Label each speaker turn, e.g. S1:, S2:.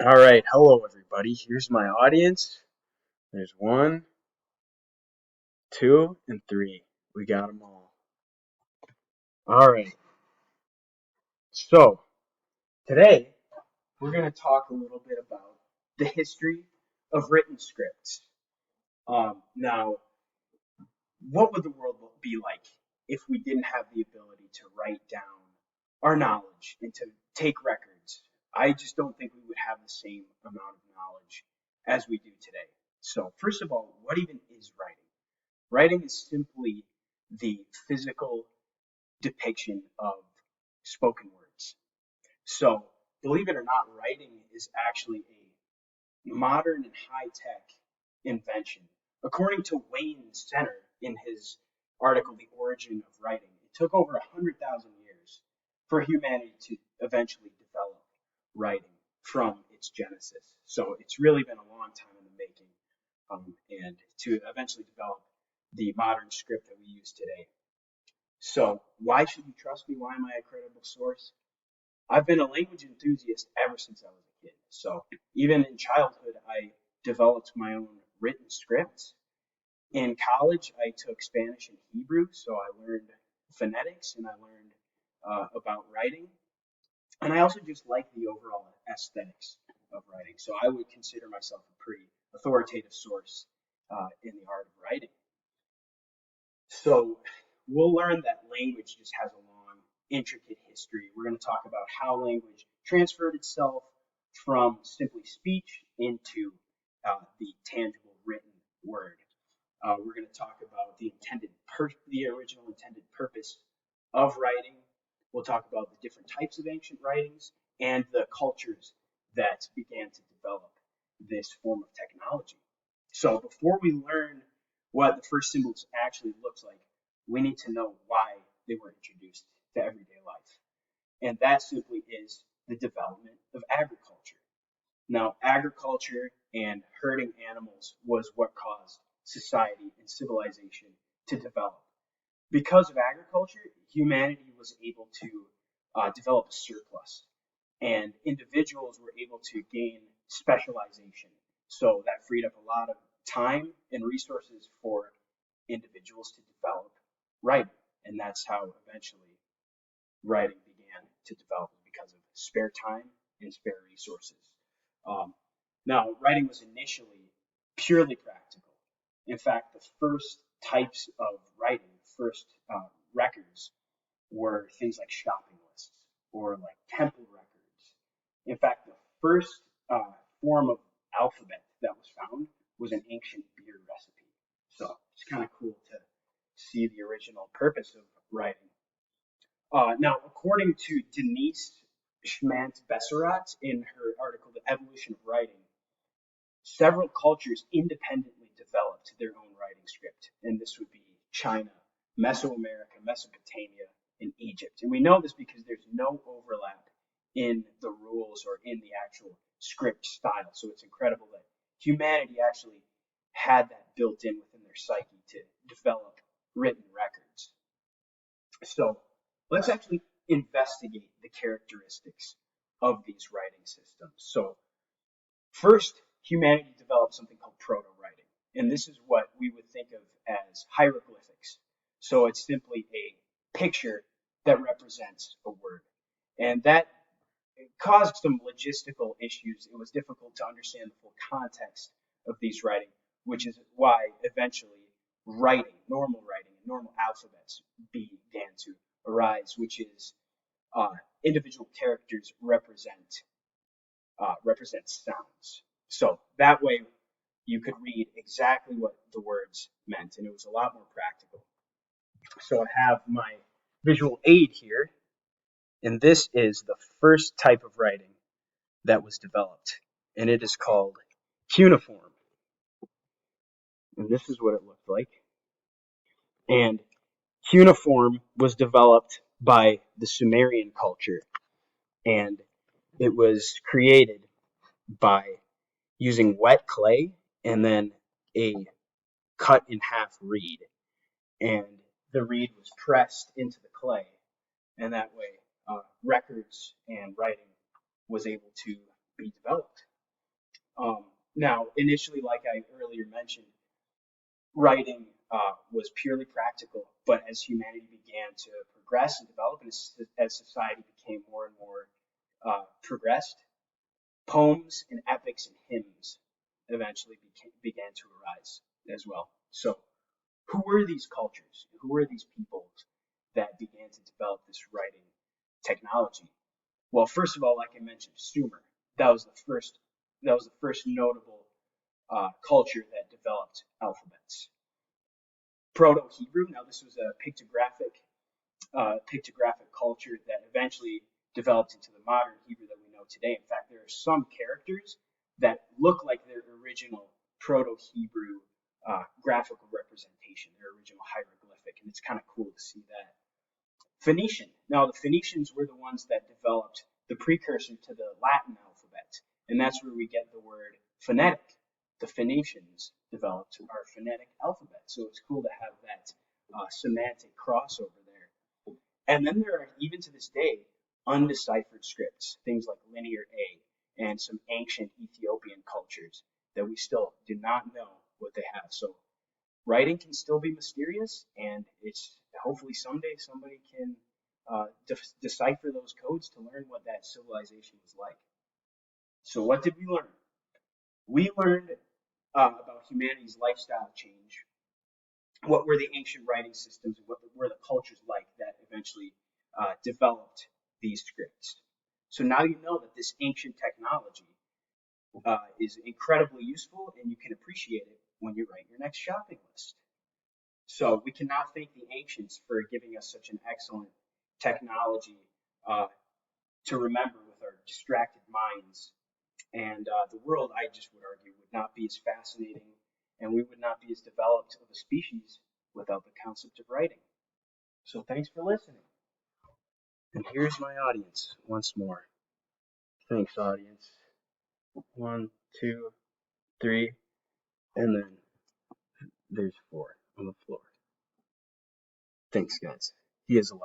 S1: All right, hello everybody. Here's my audience. There's one, two, and three. We got them all. All right. So today we're going to talk a little bit about the history of written scripts. Now, what would the world be like if we didn't have the ability to write down our knowledge and to take records? I just don't think we would have the same amount of knowledge as we do today. So, first of all, what even is writing? Writing is simply the physical depiction of spoken words. So, believe it or not, writing is actually a modern and high-tech invention. According to Wayne Center in his article, The Origin of Writing, it took over 100,000 years for humanity to eventually develop writing from its genesis. So it's really been a long time in the making, and to eventually develop the modern script that we use today. So why should you trust me? Why am I a credible source? I've been a language enthusiast ever since I was a kid. So even in childhood, I developed my own written scripts. In college, I took Spanish and Hebrew, so I learned phonetics and I learned about writing. And I also just like the overall aesthetics of writing. So I would consider myself a pretty authoritative source in the art of writing. So we'll learn that language just has a long, intricate history. We're going to talk about how language transferred itself from simply speech into the tangible written word. We're going to talk about the original intended purpose of writing. We'll talk about the different types of ancient writings and the cultures that began to develop this form of technology. So before we learn what the first symbols actually looks like, we need to know why they were introduced to everyday life. And that simply is the development of agriculture. Now, agriculture and herding animals was what caused society and civilization to develop. Because of agriculture, humanity was able to develop a surplus, and individuals were able to gain specialization. So that freed up a lot of time and resources for individuals to develop writing. And that's how eventually writing began to develop, because of spare time and spare resources. Now, writing was initially purely practical. In fact, the first types of writing, the first records, were things like shopping lists or like temple records. In fact, the first form of alphabet that was found was an ancient beer recipe. So it's kind of cool to see the original purpose of writing. Now, according to Denise Schmant-Besserat in her article, The Evolution of Writing, several cultures independently developed their own writing script, and this would be China, Mesoamerica, Mesopotamia, and Egypt. And we know this because there's no overlap in the rules or in the actual script style. So it's incredible that humanity actually had that built in within their psyche to develop written records. So let's actually investigate the characteristics of these writing systems. So first, humanity developed something called proto-writing, and this is what we would think of as hieroglyphics. So it's simply a picture that represents a word, and that caused some logistical issues. It was difficult to understand the full context of these writing, which is why eventually normal writing, and normal alphabets began to arise, which is individual characters represent sounds. So that way you could read exactly what the words meant, and it was a lot more practical. So I have my visual aid here, and this is the first type of writing that was developed, and it is called cuneiform. And this is what it looked like. And cuneiform was developed by the Sumerian culture, and it was created by using wet clay and then a cut in half reed. And the reed was pressed into the clay, and that way records and writing was able to be developed. Now, initially, like I earlier mentioned, writing was purely practical, but as humanity began to progress and develop, and as society became more and more progressed, poems and epics and hymns eventually began to arise as well. So, who were these cultures? Who were these peoples that began to develop this writing technology? Well, first of all, like I mentioned, Sumer. That was the first. That was the first notable culture that developed alphabets. Proto-Hebrew. Now, this was a pictographic culture that eventually developed into the modern Hebrew that we know today. In fact, there are some characters that look like their original Proto-Hebrew graphical representation, their original hieroglyphic, and it's kind of cool to see that. Phoenician. Now, the Phoenicians were the ones that developed the precursor to the Latin alphabet, and that's where we get the word phonetic. The Phoenicians developed our phonetic alphabet, so it's cool to have that semantic crossover there. And then there are, even to this day, undeciphered scripts, things like Linear A and some ancient Ethiopian cultures that we still do not know what they have. So writing can still be mysterious, and it's hopefully someday somebody can decipher those codes to learn what that civilization was like. So what did we learn? We learned about humanity's lifestyle change. What were the ancient writing systems, and what were the cultures like that eventually developed these scripts? So now you know that this ancient technology is incredibly useful, and you can appreciate it when you write your next shopping list. So we cannot thank the ancients for giving us such an excellent technology to remember with our distracted minds. And the world, I just would argue, would not be as fascinating, and we would not be as developed of a species without the concept of writing. So thanks for listening. And here's my audience once more. Thanks, audience. 1, 2, 3, and then there's 4 on the floor. Thanks, guys. He is alive.